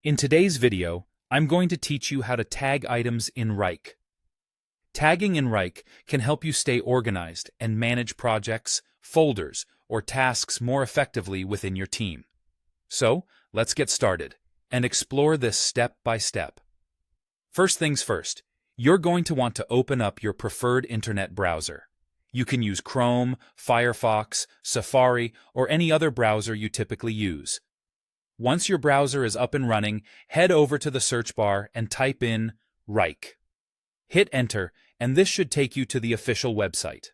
In today's video, I'm going to teach you how to tag items in Wrike. Tagging in Wrike can help you stay organized and manage projects, folders, or tasks more effectively within your team. So, let's get started and explore this step by step. First things first, you're going to want to open up your preferred internet browser. You can use Chrome, Firefox, Safari, or any other browser you typically use. Once your browser is up and running, head over to the search bar and type in Wrike. Hit enter, and this should take you to the official website.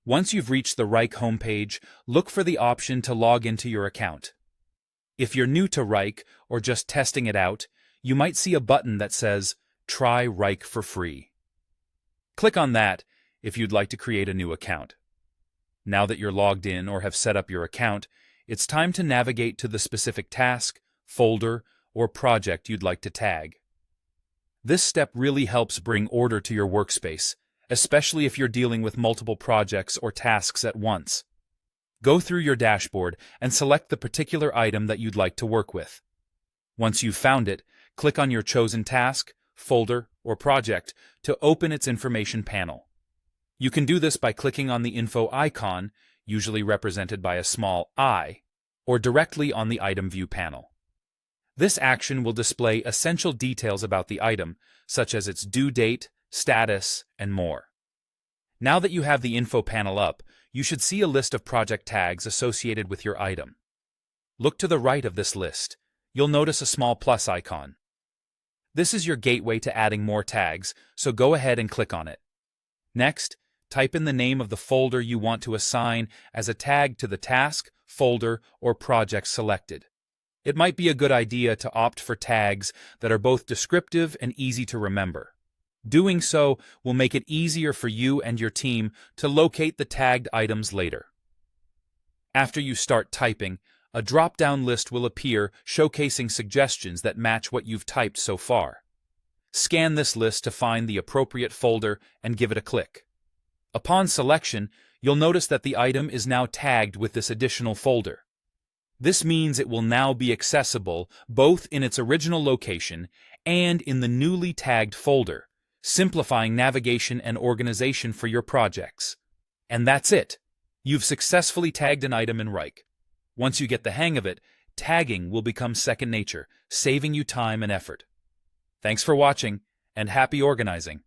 Once you've reached the Wrike homepage, look for the option to log into your account. If you're new to Wrike or just testing it out, you might see a button that says Try Wrike for free. Click on that if you'd like to create a new account. Now that you're logged in or have set up your account, it's time to navigate to the specific task, folder, or project you'd like to tag. This step really helps bring order to your workspace, especially if you're dealing with multiple projects or tasks at once. Go through your dashboard and select the particular item that you'd like to work with. Once you've found it, click on your chosen task, folder, or project to open its information panel. You can do this by clicking on the info icon, usually represented by a small I, or directly on the item view panel. This action will display essential details about the item, such as its due date, status, and more. Now that you have the info panel up, you should see a list of project tags associated with your item. Look to the right of this list. You'll notice a small plus icon. This is your gateway to adding more tags, so go ahead and click on it. Next, type in the name of the folder you want to assign as a tag to the task, folder, or project selected. It might be a good idea to opt for tags that are both descriptive and easy to remember. Doing so will make it easier for you and your team to locate the tagged items later. After you start typing, a drop-down list will appear showcasing suggestions that match what you've typed so far. Scan this list to find the appropriate folder and give it a click. Upon selection, you'll notice that the item is now tagged with this additional folder. This means it will now be accessible both in its original location and in the newly tagged folder, simplifying navigation and organization for your projects. And that's it! You've successfully tagged an item in Wrike. Once you get the hang of it, tagging will become second nature, saving you time and effort. Thanks for watching, and happy organizing!